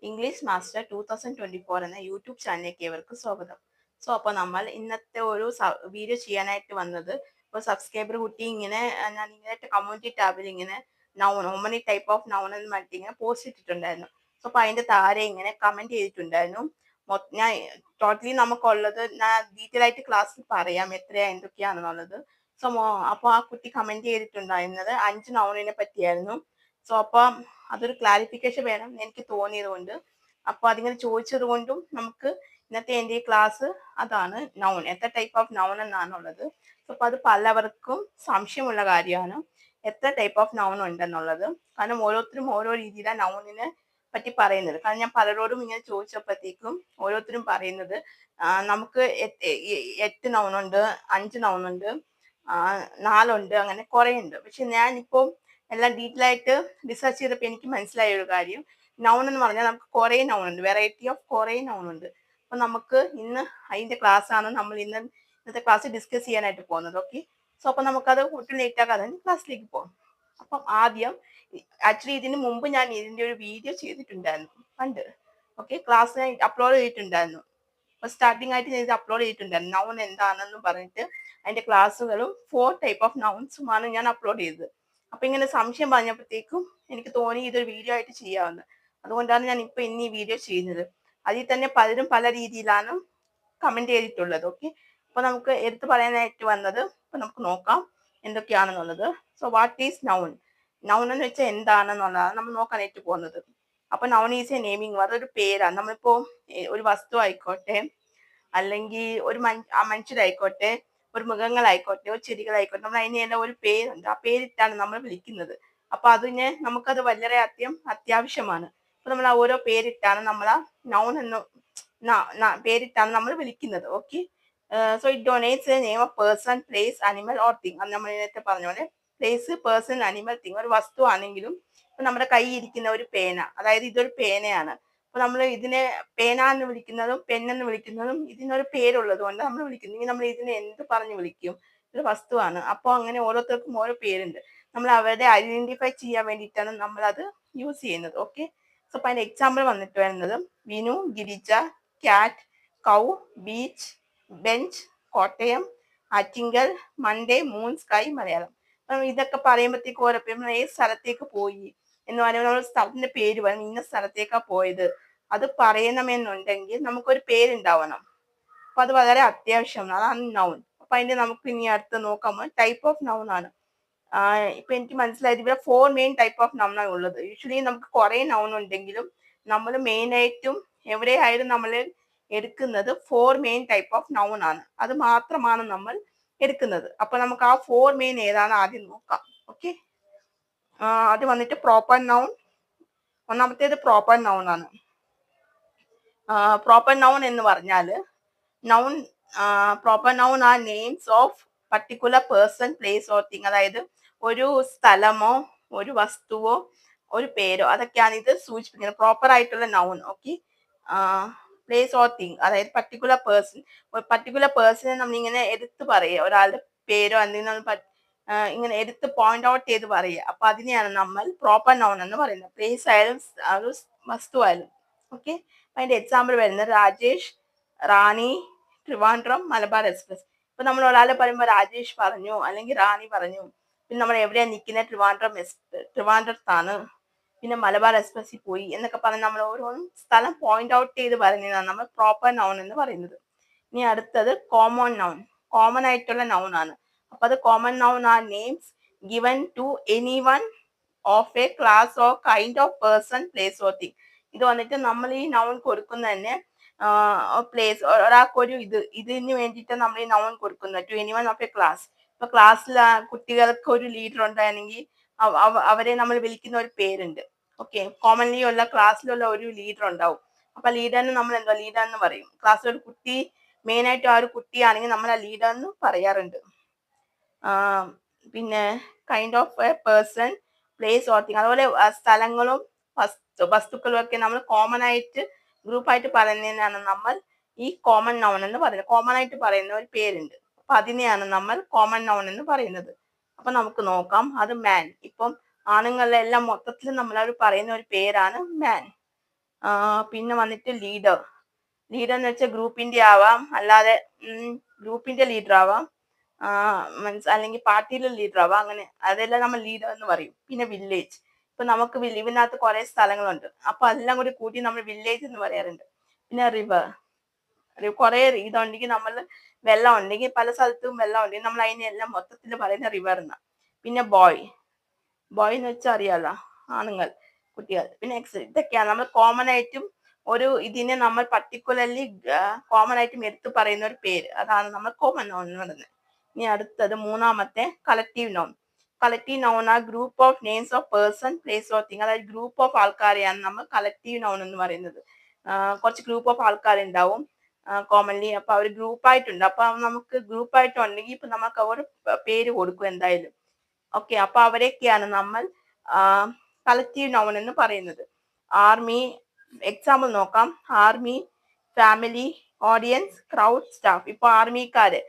English master 2024 എന്ന YouTube ചാനലിലേക്ക് ഏവർക്കും സ്വാഗതം. അപ്പോൾ നമ്മൾ ഇന്നത്തെ ഒരു വീഡിയോ ചെയ്യാനായിട്ട് വന്നത്, ഇപ്പോൾ സബ്സ്ക്രൈബർ കുട്ടി ഇങ്ങനെ ഞാൻ ഇങ്ങനെ കമ്മ്യൂണിറ്റി ടാബിൽ ഇങ്ങനെ noun money type of noun എന്ന് പറഞ്ഞിട്ട് ഇങ്ങനെ പോസ്റ്റ് ഇട്ടിട്ടുണ്ടായിരുന്നു. അപ്പോൾ അതിന്റെ താരെ ഇങ്ങനെ കമന്റ് ചെയ്തിട്ടുണ്ടായിരുന്നു. ഞാൻ ടോട്ടലി നമുക്കുള്ളത് ഞാൻ ഡീറ്റെയിൽ ആയിട്ട് ക്ലാസ്സിൽ പറയാം എത്രയാ എന്തൊക്കെയാണെന്നുള്ളത്. അപ്പോൾ ആ കുട്ടി കമന്റ് ചെയ്തിട്ടുണ്ടായിരുന്നത് 5 നൗണിനെ പറ്റിയായിരുന്നു. അപ്പം അതൊരു ക്ലാരിഫിക്കേഷൻ വേണം എനിക്ക് തോന്നിയത് കൊണ്ട്, അപ്പോൾ അതിങ്ങനെ ചോദിച്ചത് കൊണ്ടും നമുക്ക് ഇന്നത്തെ എൻ്റെ ഈ ക്ലാസ് അതാണ്, നൗൺ എത്ര ടൈപ്പ് ഓഫ് നൗൺ എന്നാണുള്ളത്. അപ്പോൾ അത് പലവർക്കും സംശയമുള്ള കാര്യമാണ്, എത്ര ടൈപ്പ് ഓഫ് നൗൺ ഉണ്ടെന്നുള്ളത്. കാരണം ഓരോരുത്തരും ഓരോ രീതിയിലാണ് നൗണിനെ പറ്റി പറയുന്നത്. കാരണം ഞാൻ പലരോടും ഇങ്ങനെ ചോദിച്ചപ്പോഴത്തേക്കും ഓരോരുത്തരും പറയുന്നത് നമുക്ക് 8 നൗണുണ്ട്, 5 നൗണുണ്ട്, 4 അങ്ങനെ കുറെ ഉണ്ട്. പക്ഷെ ഞാനിപ്പോൾ എല്ലാം ഡീറ്റെയിൽ ആയിട്ട് റിസർച്ച് ചെയ്തപ്പോൾ എനിക്ക് മനസ്സിലായ ഒരു കാര്യം, നൗൺ എന്ന് പറഞ്ഞാൽ നമുക്ക് കുറേ നൗൺ ഉണ്ട്, വെറൈറ്റി ഓഫ് കുറേ നൗൺ ഉണ്ട്. അപ്പൊ നമുക്ക് ഇന്ന് അതിന്റെ ക്ലാസ് ആണ് നമ്മൾ ഇന്നത്തെ ക്ലാസ് ഡിസ്കസ് ചെയ്യാനായിട്ട് പോകുന്നത്. ഓക്കെ, അപ്പൊ നമുക്കത് ഒട്ടും ലേറ്റ് ആക്കാതെ ക്ലാസ്സിലേക്ക് പോകാം. അപ്പം ആദ്യം, ആക്ച്വലി ഇതിന് മുമ്പ് ഞാൻ ഇതിന്റെ ഒരു വീഡിയോ ചെയ്തിട്ടുണ്ടായിരുന്നു പണ്ട്. ഓക്കെ, ക്ലാസ് ഞാൻ അപ്ലോഡ് ചെയ്തിട്ടുണ്ടായിരുന്നു. അപ്പൊ സ്റ്റാർട്ടിംഗ് ആയിട്ട് ഞാൻ ഇത് അപ്ലോഡ് ചെയ്തിട്ടുണ്ടായിരുന്നു, നൗൺ എന്താണെന്നും പറഞ്ഞിട്ട് അതിന്റെ ക്ലാസ്സുകളും 4 ടൈപ്പ് ഓഫ് നൗൺസുമാണ് ഞാൻ അപ്ലോഡ് ചെയ്തത്. അപ്പൊ ഇങ്ങനെ സംശയം പറഞ്ഞപ്പോഴത്തേക്കും എനിക്ക് തോന്നി ഇതൊരു വീഡിയോ ആയിട്ട് ചെയ്യാവുന്നത്. അതുകൊണ്ടാണ് ഞാൻ ഇപ്പൊ ഇന്ന് ഈ വീഡിയോ ചെയ്യുന്നത്. അതിൽ തന്നെ പലരും പല രീതിയിലാണ് കമന്റ് ചെയ്തിട്ടുള്ളത്. ഓക്കെ, അപ്പൊ നമുക്ക് എടുത്തു പറയാനായിട്ട് വന്നത്, ഇപ്പൊ നമുക്ക് നോക്കാം എന്തൊക്കെയാണെന്നുള്ളത്. What is noun? നൗൺ എന്ന് വെച്ചാൽ എന്താണെന്നുള്ളതാണ് നമ്മൾ നോക്കാനായിട്ട് പോകുന്നത്. അപ്പൊ നൗൺ ഈസ് എ നെയിമിങ്, അതൊരു പേരാണ്. നമ്മളിപ്പോ ഒരു വസ്തു ആയിക്കോട്ടെ, അല്ലെങ്കിൽ ഒരു മനുഷ്യരായിക്കോട്ടെ, ഒരു മൃഗങ്ങളായിക്കോട്ടെ, ഒരു ചെടികളായിക്കോട്ടെ, നമ്മൾ അതിനെല്ലാം ഒരു പേരുണ്ട്, ആ പേരിട്ടാണ് നമ്മൾ വിളിക്കുന്നത്. അപ്പൊ നമുക്കത് വളരെ അത്യാവശ്യമാണ്. അപ്പൊ നമ്മൾ ആ ഓരോ പേരിട്ടാണ് നമ്മൾ ആ നൗൺ എന്ന് പേരിട്ടാണ് നമ്മൾ വിളിക്കുന്നത്. Okay, it donates A name of person, place, animal or thing. അത് നമ്മൾ നേരത്തെ പറഞ്ഞ പോലെ പ്ലേസ്, പേഴ്സൺ, അനിമൽ, തിങ്. ഒരു വസ്തു ആണെങ്കിലും ഇപ്പൊ നമ്മുടെ കൈ ഇരിക്കുന്ന ഒരു പേന, അതായത് ഇതൊരു പേനയാണ്. അപ്പൊ നമ്മൾ ഇതിനെ പേന എന്ന് വിളിക്കുന്നതും പെണ്ണെന്ന് വിളിക്കുന്നതും ഇതിനൊരു പേരുള്ളത് കൊണ്ട് നമ്മൾ വിളിക്കുന്നു. ഇനി നമ്മൾ ഇതിനെ എന്ത് പറഞ്ഞു വിളിക്കും? ഒരു വസ്തുവാണ്. അപ്പോൾ അങ്ങനെ ഓരോരുത്തർക്കും ഓരോ പേരുണ്ട്. നമ്മൾ അവരുടെ ഐഡന്റിഫൈ ചെയ്യാൻ വേണ്ടിയിട്ടാണ് നമ്മൾ അത് യൂസ് ചെയ്യുന്നത്. ഓക്കെ, അപ്പൊ അതിന്റെ എക്സാമ്പിൾ വന്നിട്ട് വരുന്നത് Vinu, Girija, cat, cow, beach, bench, Kottayam, Attingal, Monday, moon, sky, Malayalam. ഇതൊക്കെ പറയുമ്പോഴത്തേക്ക് ഓരോ പേര്, ഏത് സ്ഥലത്തേക്ക് പോയി എന്ന് പറയുമ്പോൾ നമ്മൾ സ്ഥലത്തിന്റെ പേര് പറയും, ഇന്ന സ്ഥലത്തേക്കാ പോയത്. അത് പറയണമെന്നുണ്ടെങ്കിൽ നമുക്കൊരു പേരുണ്ടാവണം. അപ്പൊ അത് വളരെ അത്യാവശ്യമാണ്. അതാണ് നൗൺ. അപ്പൊ അതിന്റെ നമുക്ക് ഇനി അടുത്ത് നോക്കാമോ ടൈപ്പ് ഓഫ് നൗൺ ആണ്. ഇപ്പൊ എനിക്ക് മനസ്സിലായത് ഇവിടെ 4 മെയിൻ ടൈപ്പ് ഓഫ് നൗൺ ആണ് ഉള്ളത്. യൂഷ്വലി നമുക്ക് കുറെ നൗൺ ഉണ്ടെങ്കിലും നമ്മൾ മെയിൻ ആയിട്ടും എവിടെയായാലും നമ്മൾ എടുക്കുന്നത് 4 മെയിൻ ടൈപ്പ് ഓഫ് നൗൺ ആണ്. അത് മാത്രമാണ് നമ്മൾ എടുക്കുന്നത്. അപ്പൊ നമുക്ക് ആ 4 മെയിൻ ഏതാണ് ആദ്യം നോക്കാം. ഓക്കെ, അത് വന്നിട്ട് പ്രോപ്പർ നൗൺ. ഒന്നാമത്തേത് പ്രോപ്പർ നൗൺ ആണ്. പ്രോപ്പർ നൗൺ എന്ന് പറഞ്ഞാൽ proper noun are names of particular person, place or thing. അതായത് ഒരു സ്ഥലമോ ഒരു വസ്തുവോ ഒരു പേരോ അതൊക്കെയാണ് ഇത് സൂചിപ്പിക്കുന്നത്, പ്രോപ്പർ ആയിട്ടുള്ള noun. Okay, place or thing, അതായത് പർട്ടിക്കുലർ പേഴ്സൺ. ഒരു പർട്ടിക്കുലർ പേഴ്സണെ നമ്മളിങ്ങനെ എടുത്ത് പറയുക, ഒരാളുടെ പേരോ എന്തെങ്കിലും ഇങ്ങനെ എടുത്ത് പോയിന്റ് ഔട്ട് ചെയ്ത് പറയുക. അപ്പൊ അതിനെയാണ് നമ്മൾ പ്രോപ്പർ നൗൺ എന്ന് പറയുന്നത്, പ്ലേസ് ആയാലും ഒരു വസ്തു ആയാലും. ഓക്കെ, അതിന്റെ എക്സാമ്പിൾ വരുന്നത് രാജേഷ്, റാണി, ട്രിവാൻഡ്രം, മലബാർ എക്സ്പ്രസ്. ഇപ്പൊ നമ്മൾ ഒരാളെ പറയുമ്പോൾ രാജേഷ് പറഞ്ഞു അല്ലെങ്കിൽ റാണി പറഞ്ഞു, പിന്നെ നമ്മൾ എവിടെയാ നിൽക്കുന്നത്, ട്രിവാൻഡ്രത്താണ്, പിന്നെ മലബാർ എക്സ്പ്രസിൽ പോയി എന്നൊക്കെ പറഞ്ഞ് നമ്മൾ ഓരോന്നും സ്ഥലം പോയിന്റ് ഔട്ട് ചെയ്ത് പറയുന്നതാണ് നമ്മൾ പ്രോപ്പർ നൗൺ എന്ന് പറയുന്നത്. ഇനി അടുത്തത് കോമൺ നൗൺ. കോമൺ ആയിട്ടുള്ള നൗൺ ആണ്. അപ്പൊ അത് common noun are names given to any one of a class or kind of person, place or thing. ഇത് വന്നിട്ട് നമ്മൾ ഈ നൗൺ കൊടുക്കുന്ന തന്നെ പ്ലേസ്, ഒരാൾക്കൊരു ഇതിന് വേണ്ടിയിട്ട് നമ്മൾ ഈ നൗൺ കൊടുക്കുന്നത് to any one of a class. ഇപ്പൊ ക്ലാസ്സിൽ കുട്ടികൾക്ക് ഒരു ലീഡർ ഉണ്ടായിരുന്നെങ്കിൽ അവരെ നമ്മൾ വിളിക്കുന്ന ഒരു പേരുണ്ട്. ഓക്കെ, കോമൺലി ഉള്ള ക്ലാസ്സിലുള്ള ഒരു ലീഡർ ഉണ്ടാവും. അപ്പൊ ലീഡറിന് നമ്മൾ ലീഡർ എന്ന് പറയും. ക്ലാസ്സിൽ ഒരു കുട്ടി, മെയിൻ ആയിട്ട് ആ ഒരു കുട്ടിയാണെങ്കിൽ നമ്മൾ ആ ലീഡർ എന്ന് പറയാറുണ്ട്. പിന്നെ kind of A person, place or thing. അതുപോലെ സ്ഥലങ്ങളും വസ്തുക്കളും ഒക്കെ നമ്മൾ കോമൺ ആയിട്ട് ഗ്രൂപ്പായിട്ട് പറയുന്നതിനാണ് നമ്മൾ ഈ കോമൺ നൗൺ എന്ന് പറയുന്നത്. കോമൺ ആയിട്ട് പറയുന്ന ഒരു പേരുണ്ട്, അപ്പൊ അതിനെയാണ് നമ്മൾ കോമൺ നൗൺ എന്ന് പറയുന്നത്. അപ്പൊ നമുക്ക് നോക്കാം. അത് മാൻ. ഇപ്പം ആണുങ്ങളെല്ലാം മൊത്തത്തിൽ നമ്മൾ പറയുന്ന ഒരു പേരാണ് മാൻ. പിന്നെ വന്നിട്ട് ലീഡർ. ലീഡർ എന്ന് വെച്ചാൽ ഗ്രൂപ്പിന്റെ ആവാം, അല്ലാതെ ഗ്രൂപ്പിന്റെ ലീഡർ ആവാം, അല്ലെങ്കിൽ പാർട്ടിയിലെ ലീഡർ ആവാം. അങ്ങനെ അതെല്ലാം നമ്മൾ ലീഡർ എന്ന് പറയും. പിന്നെ വില്ലേജ്. ഇപ്പൊ നമുക്ക് ഇതിനകത്ത് കുറെ സ്ഥലങ്ങളുണ്ട്, അപ്പൊ അതെല്ലാം കൂടി കൂട്ടി നമ്മൾ വില്ലേജ് എന്ന് പറയാറുണ്ട്. പിന്നെ റിവർ. കുറെ ഇതുണ്ടെങ്കിൽ നമ്മൾ വെള്ളം ഉണ്ടെങ്കിൽ, പല സ്ഥലത്തും വെള്ളം ഉണ്ടെങ്കിൽ നമ്മൾ അതിനെല്ലാം മൊത്തത്തിൽ പറയുന്ന റിവർ എന്നാ. പിന്നെ ബോയ്. ബോയ് എന്ന് വെച്ചാൽ അറിയാലോ, ആണുങ്ങൾ, കുട്ടികൾ. പിന്നെ ഇതൊക്കെയാണ് നമ്മൾ കോമൺ ആയിട്ടും ഒരു ഇതിനെ നമ്മൾ പർട്ടിക്കുലർലി കോമൺ ആയിട്ടും എടുത്തു പറയുന്ന ഒരു പേര്. അതാണ് നമ്മൾ കോമൺ നൗൺ എന്ന് പറയുന്നത്. ഇനി അടുത്തത് മൂന്നാമത്തെ കളക്റ്റീവ് നൗൺ. കളക്റ്റീവ് നൗൺ ആ group of names of person, place of thing. അതായത് ഗ്രൂപ്പ് ഓഫ് ആൾക്കാരെയാണ് നമ്മൾ കളക്റ്റീവ് നൗൺ എന്ന് പറയുന്നത്. കുറച്ച് ഗ്രൂപ്പ് ഓഫ് ആൾക്കാരുണ്ടാവും കോമൺലി. അപ്പൊ അവർ ഗ്രൂപ്പായിട്ടുണ്ട്. അപ്പൊ നമുക്ക് ഗ്രൂപ്പായിട്ടുണ്ടെങ്കിൽ ഇപ്പൊ നമുക്ക് അവർ പേര് കൊടുക്കും എന്തായാലും. ഓക്കെ, അപ്പൊ അവരെയൊക്കെയാണ് നമ്മൾ കളക്റ്റീവ് നൗൺ എന്ന് പറയുന്നത്. ആർമി, എക്സാമ്പിൾ നോക്കാം. Army, family, audience, crowd, staff. ഇപ്പൊ ആർമിക്കാര്,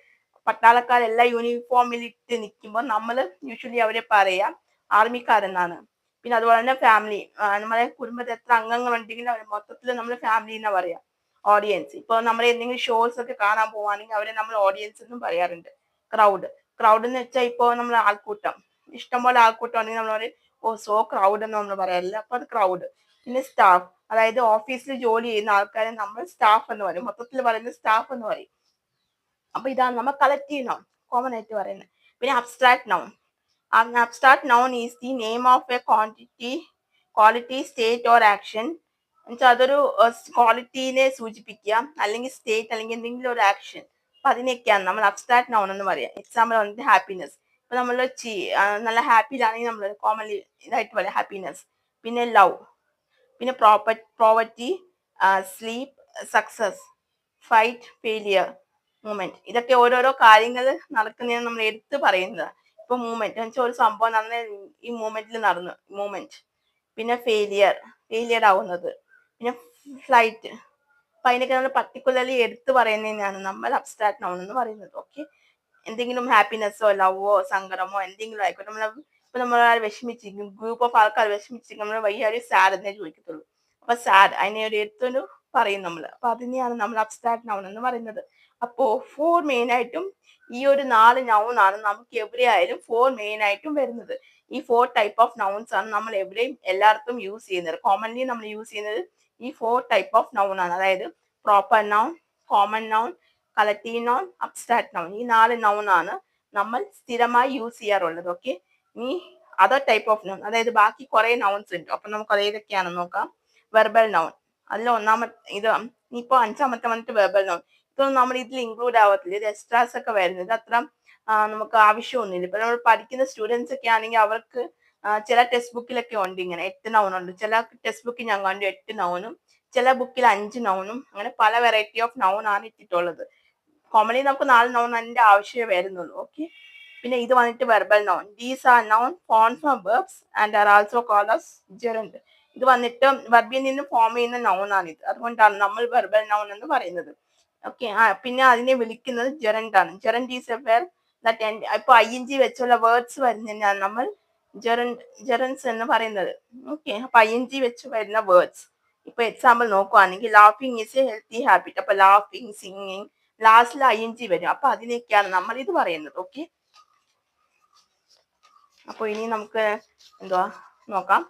പട്ടാളക്കാരെല്ലാം യൂണിഫോമിൽ ഇട്ട് നിൽക്കുമ്പോൾ നമ്മൾ യൂഷ്വലി അവരെ പറയാം ആർമിക്കാരെന്നാണ്. പിന്നെ അതുപോലെ തന്നെ ഫാമിലി, നമ്മളെ കുടുംബത്തിൽ എത്ര അംഗങ്ങൾ ഉണ്ടെങ്കിലും അവർ മൊത്തത്തിൽ നമ്മൾ ഫാമിലി എന്നാ പറയാം. ഓഡിയൻസ്, ഇപ്പൊ നമ്മൾ എന്തെങ്കിലും ഷോസ് ഒക്കെ കാണാൻ പോവാണെങ്കിൽ അവരെ നമ്മൾ ഓഡിയൻസ് എന്നും പറയാറുണ്ട്. ക്രൗഡ്. ക്രൗഡ് എന്ന് വെച്ചാൽ ഇപ്പൊ നമ്മൾ ആൾക്കൂട്ടം, ഇഷ്ടംപോലെ ആൾക്കൂട്ടം ഉണ്ടെങ്കിൽ നമ്മൾ പറയും ഓ സോ ക്രൗഡ് എന്ന് നമ്മൾ പറയാറില്ല, അപ്പൊ അത് ക്രൗഡ്. പിന്നെ സ്റ്റാഫ്, അതായത് ഓഫീസിൽ ജോലി ചെയ്യുന്ന ആൾക്കാരെ നമ്മൾ സ്റ്റാഫ് എന്ന് പറയും, മൊത്തത്തിൽ പറയുന്നത് സ്റ്റാഫ് എന്ന് പറയും. അപ്പൊ ഇതാണ് നമ്മൾ കളക്റ്റീവ് നൗൺ കോമൺ ആയിട്ട് പറയുന്നത്. പിന്നെ abstract noun. Abstract noun is the name of A quality, state or action. എന്നുവെച്ചാൽ അതൊരു ക്വാളിറ്റീനെ സൂചിപ്പിക്കുക, അല്ലെങ്കിൽ സ്റ്റേറ്റ്, അല്ലെങ്കിൽ എന്തെങ്കിലും ഒരു ആക്ഷൻ. അപ്പൊ അതിനൊക്കെയാണ് നമ്മൾ അബ്സ്ട്രാക്ട് നൗൺ എന്ന് പറയാം. എക്സാമ്പിൾ വന്നിട്ട് ഹാപ്പിനെസ്. ഇപ്പൊ നമ്മൾ നല്ല ഹാപ്പിയിലാണെങ്കിൽ നമ്മൾ കോമൺലി ഇതായിട്ട് പറയാം ഹാപ്പിനെസ്. പിന്നെ ലവ്. പിന്നെ poverty, sleep, success, fight, failure, moment. ഇതൊക്കെ ഓരോരോ കാര്യങ്ങൾ നടക്കുന്നതിന് നമ്മൾ എടുത്ത് പറയുന്നത്. ഇപ്പൊ മൂമെന്റ് എന്ന് വെച്ചാൽ ഒരു സംഭവം നടന്ന ഈ മൂമെന്റിൽ നടന്നു, മൂമെന്റ്. പിന്നെ ഫെയിലിയർ ആവുന്നത്. പിന്നെ ഫ്ലൈറ്റ്. അപ്പൊ അതിനൊക്കെ നമ്മൾ പർട്ടിക്കുലർലി എടുത്ത് പറയുന്നതിനാണ് നമ്മൾ അബ്സ്ട്രാക്ട് നൗൺ എന്ന് പറയുന്നത്. ഓക്കെ, എന്തെങ്കിലും ഹാപ്പിനെസ്സോ ലവോ സങ്കടമോ എന്തെങ്കിലും ആയിക്കോട്ടെ, ഇപ്പൊ നമ്മൾ വിഷമിച്ചിരിക്കും, ഗ്രൂപ്പ് ഓഫ് ആൾക്കാർ വിഷമിച്ചിരിക്കും, നമ്മൾ വയ്യ ഒരു സാഡ് എന്നേ ചോദിക്കത്തുള്ളൂ. അപ്പൊ സാഡ് അതിനെ ഒരു എടുത്തൊരു പറയും നമ്മൾ. അപ്പൊ അതിനെയാണ് നമ്മൾ അബ്സ്ട്രാക്ട് നൗൺ എന്ന് പറയുന്നത്. അപ്പോ ഫോർ മെയിൻ ആയിട്ടും ഈ ഒരു 4 നൗൺ ആണ് നമുക്ക് എവിടെയായാലും മെയിൻ ആയിട്ടും വരുന്നത്. ഈ 4 ടൈപ്പ് ഓഫ് നൗൺസ് ആണ് നമ്മൾ എവിടെയും എല്ലായിടത്തും യൂസ് ചെയ്യുന്നത്. കോമൺലി നമ്മൾ യൂസ് ചെയ്യുന്നത് ഈ 4 ടൈപ്പ് ഓഫ് നൗൺ ആണ്. അതായത് proper noun, common noun, collective noun, abstract noun. ഈ 4 നൗൺ ആണ് നമ്മൾ സ്ഥിരമായി യൂസ് ചെയ്യാറുള്ളത്. ഓക്കെ, ഇനി അതർ ടൈപ്പ് ഓഫ് നൗൺ, അതായത് ബാക്കി കുറെ നൗൺസ് ഉണ്ട്. അപ്പൊ നമുക്ക് അത് ഏതൊക്കെയാണെന്ന് നോക്കാം. Verbal noun. അതിൽ ഇത് ഇപ്പൊ 5ാമത്തെ വന്നിട്ട് വെർബൽ നൗൺ. ഇതൊന്നും നമ്മൾ ഇതിൽ ഇൻക്ലൂഡ് ആവത്തില്ല. ഇത് എക്സ്ട്രാസ് ഒക്കെ വരുന്നത് അത്ര നമുക്ക് ആവശ്യമൊന്നുമില്ല. ഇപ്പൊ നമ്മൾ പഠിക്കുന്ന സ്റ്റുഡൻസ് ഒക്കെ ആണെങ്കിൽ അവർക്ക് ചില ടെക്സ്റ്റ് ബുക്കിലൊക്കെ ഉണ്ട് ഇങ്ങനെ 8 നൗൺ ഉണ്ട്. ചില ടെക്സ്റ്റ് ബുക്കിൽ ഞാൻ കണ്ടു 8 നൗണും, ചില ബുക്കിൽ 5 നൗണും. അങ്ങനെ പല വെറൈറ്റി ഓഫ് നൗൺ ആണ് ഇട്ടിട്ടുള്ളത്. കോമൺലി നമുക്ക് 4 നൗൺ അതിന്റെ ആവശ്യമേ വരുന്നുള്ളൂ. ഓക്കെ, പിന്നെ ഇത് വന്നിട്ട് verbal noun. These are noun form from verbs and are also called as gerund. ഇത് വന്നിട്ട് വെർബിൽ നിന്ന് ഫോം ചെയ്യുന്ന നൗൺ ആണ് ഇത്. അതുകൊണ്ടാണ് നമ്മൾ വെർബൽ നൗൺ എന്ന് പറയുന്നത്. ഓക്കെ, പിന്നെ അതിനെ വിളിക്കുന്നത് ജെറൻഡ് ആണ്. Gerund is A verb that end. ഇപ്പൊ ING വെച്ചുള്ള വേർഡ്സ് വരുന്നതിനാണ് നമ്മൾ ജെറൻസ് എന്ന് പറയുന്നത്. ഓക്കെ, അപ്പൊ ING വെച്ച് വരുന്ന വേർഡ്സ്. ഇപ്പൊ എക്സാമ്പിൾ നോക്കുവാണെങ്കിൽ laughing is A healthy habit. അപ്പൊ ലാഫിംഗ്, സിംഗിങ്, ലാസ്റ്റിൽ ING വരും. അപ്പൊ അതിനൊക്കെയാണ് നമ്മൾ ഇത് പറയുന്നത്. ഓക്കെ, അപ്പൊ ഇനി നമുക്ക് എന്തുവാ നോക്കാം.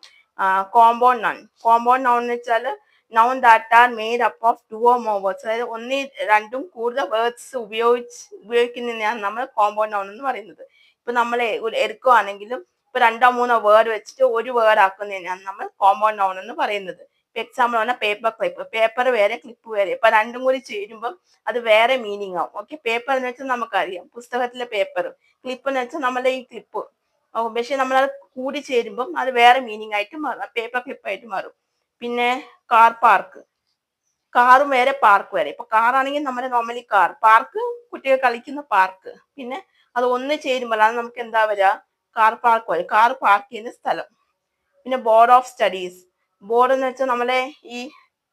Compound noun. കോമ്പൗണ്ട് നൗൺ എന്ന് വെച്ചാൽ noun that are made up of 2 or more words. അതായത് 1-2 കൂടുതൽ വേർഡ്സ് ഉപയോഗിക്കുന്നതിനാണ് നമ്മൾ കോമ്പൗണ്ട് നൗൺ എന്ന് പറയുന്നത്. ഇപ്പൊ നമ്മൾ എടുക്കുവാണെങ്കിലും ഇപ്പൊ 2-3 വേർഡ് വെച്ചിട്ട് ഒരു വേർഡ് ആക്കുന്നതിനാണ് നമ്മൾ കോമ്പൗണ്ട് നൗൺ എന്ന് പറയുന്നത്. ഇപ്പൊ എക്സാമ്പിൾ പറഞ്ഞാൽ പേപ്പർ ക്ലിപ്പ്. പേപ്പർ വേറെ, ക്ലിപ്പ് വേറെ. ഇപ്പൊ രണ്ടും കൂടി ചേരുമ്പോൾ അത് വേറെ മീനിങ് ആവും. ഓക്കെ, പേപ്പർ എന്ന് വെച്ചാൽ നമുക്കറിയാം പുസ്തകത്തിലെ പേപ്പർ, ക്ലിപ്പ് എന്ന് വെച്ചാൽ നമ്മളെ ഈ ക്ലിപ്പ്. പക്ഷെ നമ്മളത് കൂടി ചേരുമ്പം അത് വേറെ മീനിങ് ആയിട്ട് മാറും, പേപ്പർ ക്ലിപ്പ് ആയിട്ട് മാറും. പിന്നെ കാർ പാർക്ക്. കാറും വേറെ, പാർക്ക് വേറെ. ഇപ്പൊ കാറാണെങ്കിൽ നമ്മുടെ നോർമലി കാർ, പാർക്ക് കുട്ടികൾ കളിക്കുന്ന പാർക്ക്. പിന്നെ അത് ഒന്ന് ചേരുമ്പോഴാണ് നമുക്ക് എന്താ വരിക, കാർ പാർക്ക് വരും, കാർ പാർക്ക് ചെയ്യുന്ന സ്ഥലം. പിന്നെ ബോർഡ് ഓഫ് സ്റ്റഡീസ്. ബോർഡ് എന്ന് വെച്ചാൽ നമ്മളെ ഈ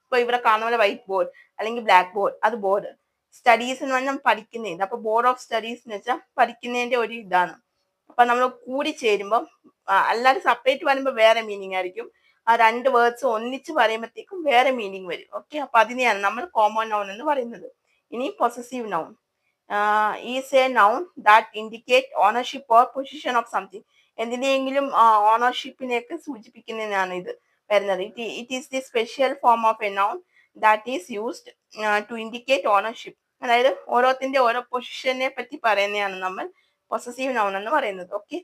ഇപ്പൊ ഇവിടെ കാണുന്ന പോലെ വൈറ്റ് ബോർഡ് അല്ലെങ്കിൽ ബ്ലാക്ക് ബോർഡ്, അത് ബോർഡ്. സ്റ്റഡീസ് എന്ന് പറഞ്ഞാൽ പഠിക്കുന്നതിന്. അപ്പൊ ബോർഡ് ഓഫ് സ്റ്റഡീസ് എന്ന് വെച്ചാൽ പഠിക്കുന്നതിന്റെ ഒരു ഇതാണ്. അപ്പൊ നമ്മൾ കൂടി ചേരുമ്പോൾ, അല്ലാതെ സെപ്പറേറ്റ് വരുമ്പോൾ വേറെ മീനിങ് ആയിരിക്കും. ആ രണ്ട് വേർഡ്സ് ഒന്നിച്ച് പറയുമ്പോഴത്തേക്കും വേറെ മീനിങ് വരും. ഓക്കെ, അപ്പൊ അതിനെയാണ് നമ്മൾ കോമൺ നൗൺ എന്ന് പറയുന്നത്. ഇനി possessive noun is a noun that indicate ownership or position of something. എന്തിനെങ്കിലും ഓണർഷിപ്പിനെയൊക്കെ സൂചിപ്പിക്കുന്നതിനാണ് ഇത് വരുന്നത്. It is the special form of a noun that is used to indicate ownership. അതായത് ഓരോത്തിന്റെ ഓരോ പൊസിഷനെ പറ്റി പറയുന്നതാണ് നമ്മൾ പൊസസീവ് നൗൺ എന്ന് പറയുന്നത്. ഓക്കെ,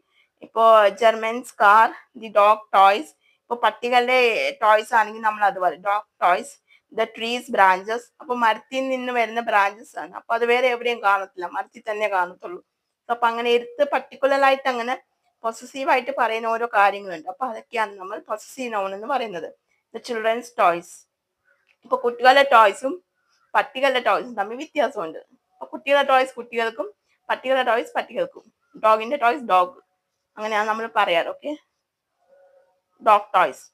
ഇപ്പോ Germans car, the dog toys. ഇപ്പൊ പട്ടികളുടെ ടോയ്സ് ആണെങ്കിൽ നമ്മൾ അത് പറയും dog toys. The trees branches, അപ്പൊ മരത്തിൽ നിന്ന് വരുന്ന ബ്രാഞ്ചസ് ആണ്. അപ്പൊ അത് വേറെ എവിടെയും കാണത്തില്ല, മരത്തിൽ തന്നെ കാണത്തുള്ളൂ. അപ്പൊ അങ്ങനെ എടുത്ത് പർട്ടിക്കുലർ ആയിട്ട് അങ്ങനെ പൊസസീവ് ആയിട്ട് പറയുന്ന ഓരോ കാര്യങ്ങളുണ്ട്. അപ്പൊ അതൊക്കെയാണ് നമ്മൾ പൊസസീവ് നൗൺ എന്ന് പറയുന്നത്. The children's toys. ഇപ്പൊ കുട്ടികളുടെ ടോയ്സും പട്ടികളുടെ ടോയ്സും തമ്മിൽ വ്യത്യാസമുണ്ട്. അപ്പൊ കുട്ടികളുടെ ടോയ്സ് കുട്ടികൾക്കും പട്ടികളുടെ ടോയ്സ് പട്ടികൾക്കും. ഡോഗിന്റെ ടോയ്സ് ഡോഗ്, അങ്ങനെയാണ് നമ്മൾ പറയാറ്. Okay, dog toys.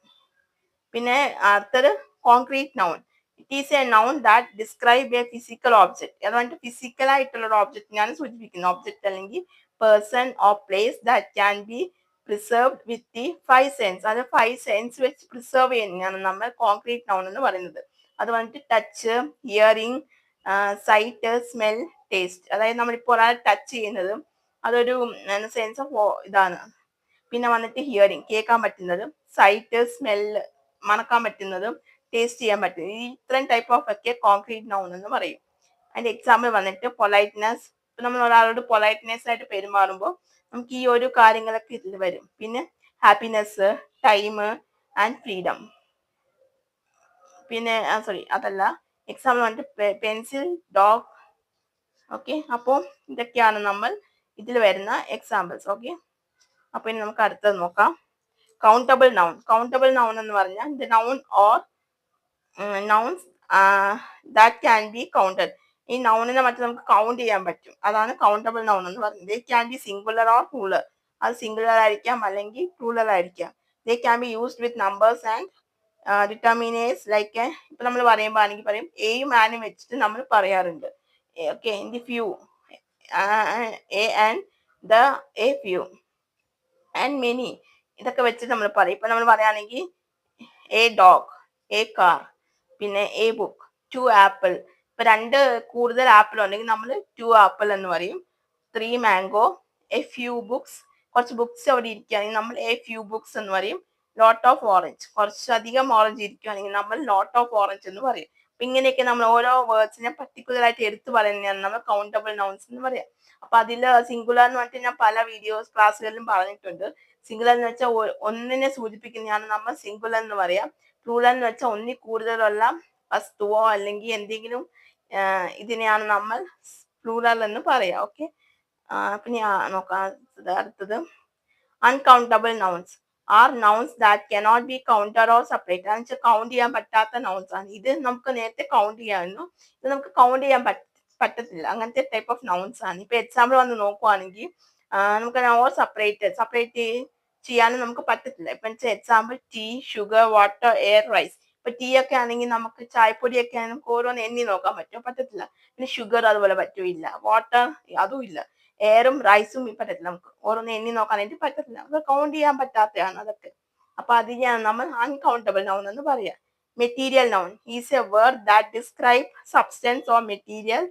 പിന്നെ അടുത്തത് concrete noun. It is a noun that describe A physical object. അത് വന്നിട്ട് ഫിസിക്കൽ ആയിട്ടുള്ള ഒരു ഓബ്ജക്റ്റിനാണ് സൂചിപ്പിക്കുന്നത്. ഓബ്ജക്ട് അല്ലെങ്കിൽ person or place that can be preserved with the 5 sense. അത് 5 സെൻസ് വെച്ച് പ്രിസർവ് ചെയ്യുന്നതാണ് നമ്മൾ കോൺക്രീറ്റ് നൗൺ എന്ന് പറയുന്നത്. അത് വന്നിട്ട് touch, hearing, sight, smell, taste. അതായത് നമ്മളിപ്പോൾ ഒരാളെ ടച്ച് ചെയ്യുന്നത് അതൊരു സെൻസ് ഓഫ് ഇതാണ്. പിന്നെ വന്നിട്ട് ഹിയറിംഗ്, കേൾക്കാൻ പറ്റുന്നതും, സൈറ്റ്, സ്മെല്ല്, മണക്കാൻ പറ്റുന്നതും, ടേസ്റ്റ് ചെയ്യാൻ പറ്റുന്നത്. ഈ ഇത്രയും ടൈപ്പ് ഓഫ് ഒക്കെ കോൺക്രീറ്റ് നൗൺ എന്ന് പറയും. അതിന്റെ എക്സാമ്പിൾ വന്നിട്ട് പൊലൈറ്റ്നെസ്. ഇപ്പൊ നമ്മൾ ഒരാളോട് പൊലൈറ്റ്നെസ് ആയിട്ട് പെരുമാറുമ്പോൾ നമുക്ക് ഈ ഒരു കാര്യങ്ങളൊക്കെ ഇതിൽ വരും. പിന്നെ ഹാപ്പിനെസ്, ടൈം ആൻഡ് ഫ്രീഡം. പിന്നെ സോറി അതല്ല, എക്സാമ്പിൾ വന്നിട്ട് പെൻസിൽ, ഡോഗ്. ഓക്കെ, അപ്പോൾ ഇതൊക്കെയാണ് നമ്മൾ ഇതിൽ വരുന്ന എക്സാമ്പിൾസ്. ഓക്കെ, അപ്പൊ ഇനി നമുക്ക് അടുത്തത് നോക്കാം. Countable noun. കൗണ്ടബിൾ നൗൺ എന്ന് പറഞ്ഞാൽ the noun or nouns that can B counted. ഈ നൗണിനെ മറ്റു നമുക്ക് കൗണ്ട് ചെയ്യാൻ പറ്റും, അതാണ് കൗണ്ടബിൾ നൗൺ എന്ന് പറയുന്നത്. They can be singular or plural. അത് സിംഗുലർ ആയിരിക്കാം അല്ലെങ്കിൽ പ്ലൂറൽ ആയിരിക്കാം. They can be used with numbers and determiners. Like ഇപ്പൊ നമ്മൾ പറയുമ്പോൾ ആണെങ്കിൽ പറയും എയും ആനും വെച്ചിട്ട് നമ്മൾ പറയാറുണ്ട്. Okay, in the few, A and the A few and many, ഇതൊക്കെ വെച്ച് നമ്മൾ പറയും. ഇപ്പൊ നമ്മൾ പറയുകയാണെങ്കിൽ എ ഡോഗ്, എ കാർ, പിന്നെ എ ബുക്ക്, 2 ആപ്പിൾ. ഇപ്പൊ കൂടുതൽ ആപ്പിൾ ഉണ്ടെങ്കിൽ നമ്മൾ 2 ആപ്പിൾ എന്ന് പറയും. 3 മാംഗോ, എ ഫ്യൂ ബുക്സ്. കുറച്ച് ബുക്സ് അവിടെ ഇരിക്കുകയാണെങ്കിൽ നമ്മൾ എ ഫ്യൂ ബുക്സ് എന്ന് പറയും. ലോട്ട് ഓഫ് ഓറഞ്ച്, കുറച്ചധികം ഓറഞ്ച് ഇരിക്കുകയാണെങ്കിൽ നമ്മൾ ലോട്ട് ഓഫ് ഓറഞ്ച് എന്ന് പറയും. അപ്പൊ ഇങ്ങനെയൊക്കെ നമ്മൾ ഓരോ വേർഡ്സിനെ പർട്ടിക്കുലർ ആയിട്ട് എടുത്തു പറയുന്നതാണ് നമ്മൾ കൗണ്ടബിൾ നൗൺസ് എന്ന് പറയാം. അപ്പൊ അതില് സിംഗുലർ എന്ന് പറഞ്ഞിട്ട് ഞാൻ പല വീഡിയോസ് ക്ലാസ്സുകളിലും പറഞ്ഞിട്ടുണ്ട്. സിംഗുലർ എന്ന് വെച്ചാൽ ഒന്നിനെ സൂചിപ്പിക്കുന്നതാണ് നമ്മൾ സിംഗുലർ എന്ന് പറയാം. പ്ലൂറൽ എന്ന് വെച്ചാൽ ഒന്നിൽ കൂടുതലുള്ള വസ്തുവോ അല്ലെങ്കിൽ എന്തെങ്കിലും ഇതിനെയാണ് നമ്മൾ പ്ലൂറൽ എന്ന് പറയാം. ഓക്കെ, പിന്നെ നോക്കാം അടുത്തത്. Uncountable nouns R nouns that cannot be counted or separate. എന്ന് വെച്ചാൽ കൗണ്ട് ചെയ്യാൻ പറ്റാത്ത നൗൺസ് ആണ്. ഇത് നമുക്ക് നേരത്തെ കൗണ്ട് ചെയ്യാമായിരുന്നു, ഇത് നമുക്ക് കൗണ്ട് ചെയ്യാൻ പറ്റത്തില്ല. അങ്ങനത്തെ ടൈപ്പ് ഓഫ് നൗൺസ് ആണ്. ഇപ്പൊ എക്സാമ്പിൾ വന്ന് നോക്കുവാണെങ്കിൽ നമുക്ക് ഓർ സെപ്പറേറ്റ് ചെയ്യാനും നമുക്ക് പറ്റത്തില്ല. ഇപ്പൊ example tea, sugar, water, air, rice. ഇപ്പൊ ടീ ഒക്കെ ആണെങ്കിൽ നമുക്ക് ചായപ്പൊടിയൊക്കെ ആണെങ്കിൽ നമുക്ക് ഓരോന്ന് എണ്ണി നോക്കാൻ പറ്റത്തില്ല. പിന്നെ ഷുഗർ അതുപോലെ പറ്റില്ല, വാട്ടർ അതും ഇല്ല, എയറും റൈസും പറ്റത്തില്ല. നമുക്ക് ഓരോന്ന് എണ്ണി നോക്കാനായിട്ട് പറ്റത്തില്ല, നമുക്ക് കൗണ്ട് ചെയ്യാൻ പറ്റാത്തതാണ് അതൊക്കെ. അപ്പൊ അതിനെയാണ് നമ്മൾ അൺകൗണ്ടബിൾ നൗൺ എന്ന് പറയാം. Material noun is a word that describe substance or material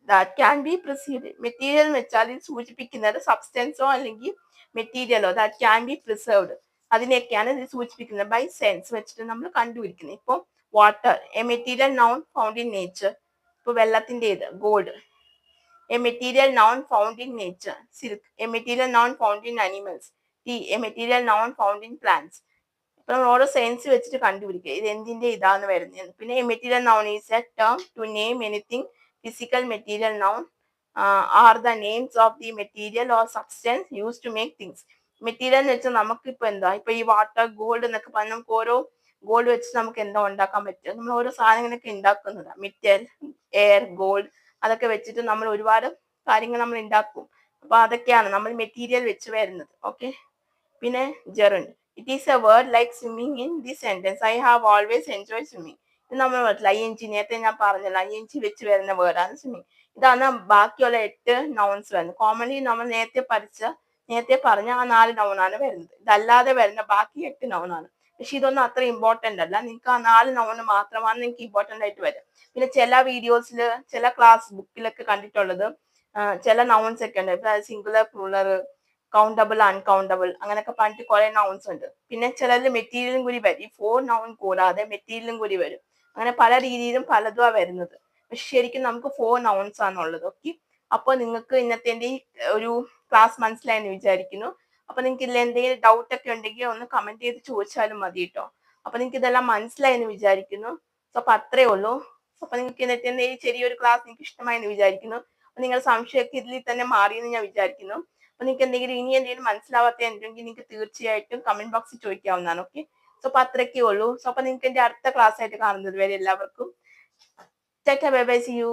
that can be preserved. Material എന്ന് വെച്ചാൽ ഇത് സൂചിപ്പിക്കുന്നത് സബ്സ്റ്റൻസോ അല്ലെങ്കിൽ മെറ്റീരിയലോ ദാറ്റ് ക്യാൻ ബി പ്രിസർവ്ഡ്, അതിനെയൊക്കെയാണ് ഇത് സൂചിപ്പിക്കുന്നത്. ബൈ സെൻസ് വെച്ചിട്ട് നമ്മൾ കണ്ടുപിടിക്കുന്നത്. ഇപ്പോൾ water, a material noun found in nature. ഇപ്പൊ വെള്ളത്തിന്റെ ഇത് gold. A material noun found in nature, silk. A material noun found in animals, tea. A material noun found in plants. ഇപ്പൊ നമ്മൾ ഓരോ സെൻസ് വെച്ചിട്ട് കണ്ടുപിടിക്കുക ഇത് എന്തിന്റെ ഇതാന്ന് വരുന്നത്. പിന്നെ a material noun is a term to name anything physical. Material noun are the names of the material or substance use to make things. Material എന്ന് വെച്ചാൽ നമുക്ക് ഇപ്പൊ എന്താ, ഇപ്പൊ ഈ വാട്ടർ, ഗോൾഡ് എന്നൊക്കെ പറഞ്ഞാൽ നമുക്ക് ഓരോ ഗോൾഡ് വെച്ച് നമുക്ക് എന്താ ഉണ്ടാക്കാൻ പറ്റും, നമ്മൾ ഓരോ സാധനങ്ങളൊക്കെ ഉണ്ടാക്കുന്നതാണ്. മെറ്റൽ, എയർ, ഗോൾഡ്, അതൊക്കെ വെച്ചിട്ട് നമ്മൾ ഒരുപാട് കാര്യങ്ങൾ നമ്മൾ ഉണ്ടാക്കും. അപ്പൊ അതൊക്കെയാണ് നമ്മൾ മെറ്റീരിയൽ വെച്ച് വരുന്നത്. ഓക്കെ, പിന്നെ gerund. It is a word like swimming in the sentence. I have always enjoy swimming. ഇത് നമ്മൾ ING, നേരത്തെ ഞാൻ പറഞ്ഞല്ലോ ING വെച്ച് വരുന്ന വേർഡാണ് സ്വിമ്മിങ്. ഇതാണ് ബാക്കിയുള്ള 8 നൗൺസ് വരുന്നത്. കോമൺലി നമ്മൾ നേരത്തെ പറഞ്ഞ ആ 4 നൗണാണ് വരുന്നത്. ഇതല്ലാതെ വരുന്ന ബാക്കി 8 നൗണാണ്. പക്ഷെ ഇതൊന്നും അത്ര ഇമ്പോർട്ടന്റ് അല്ല. നിങ്ങൾക്ക് ആ 4 നൗൺ മാത്രമാണ് നിങ്ങൾക്ക് ഇമ്പോർട്ടന്റ് ആയിട്ട് വരിക. പിന്നെ ചില വീഡിയോസിൽ ചില ക്ലാസ് ബുക്കിലൊക്കെ കണ്ടിട്ടുള്ളത് ചില നൗൺസ് ഒക്കെ ഉണ്ട്. സിംഗുലർ പ്ലൂറൽ കൗണ്ടബിൾ അൺകൗണ്ടബിൾ അങ്ങനെയൊക്കെ പറഞ്ഞിട്ട് കുറെ നൗൺസ് ഉണ്ട്. പിന്നെ ചിലതിൽ മെറ്റീരിയലും കൂടി വരും. ഈ 4 നൗൺ കൂടാതെ മെറ്റീരിയലും കൂടി വരും. അങ്ങനെ പല രീതിയിലും പലതും വരുന്നത്. പക്ഷെ ശരിക്കും നമുക്ക് 4 നൗൺസ് ആണുള്ളത്. ഓക്കെ, അപ്പൊ നിങ്ങൾക്ക് ഇന്നത്തെ ഈ ഒരു ക്ലാസ് മനസ്സിലായെന്ന് വിചാരിക്കുന്നു. അപ്പൊ നിങ്ങൾക്ക് ഇതിൽ എന്തെങ്കിലും ഡൗട്ട് ഒക്കെ ഉണ്ടെങ്കിൽ ഒന്ന് കമന്റ് ചെയ്ത് ചോദിച്ചാലും മതി കേട്ടോ. അപ്പൊ നിങ്ങൾക്ക് ഇതെല്ലാം മനസ്സിലായെന്ന് വിചാരിക്കുന്നു. സോ അപ്പൊ അത്രേ ഉള്ളൂ. അപ്പൊ നിങ്ങൾക്ക് ഇന്നത്തെ ഈ ചെറിയൊരു ക്ലാസ് നിങ്ങൾക്ക് ഇഷ്ടമായെന്ന് വിചാരിക്കുന്നു. അപ്പൊ നിങ്ങളുടെ സംശയമൊക്കെ ഇതിൽ തന്നെ മാറിയെന്ന് ഞാൻ വിചാരിക്കുന്നു. അപ്പൊ നിങ്ങൾക്ക് ഇനി എന്തെങ്കിലും മനസ്സിലാവാത്ത എന്തെങ്കിലും നിങ്ങൾക്ക് തീർച്ചയായിട്ടും കമന്റ് ബോക്സിൽ ചോദിക്കാവുന്നതാണ്. ഓക്കെ, സോ അപ്പൊ അത്രയ്ക്കേ ഉള്ളൂ. സോ അപ്പൊ നിങ്ങൾക്ക് എന്റെ അടുത്ത ക്ലാസ് ആയിട്ട് കാണുന്നത് വരെ എല്ലാവർക്കും tata bye bye, see U.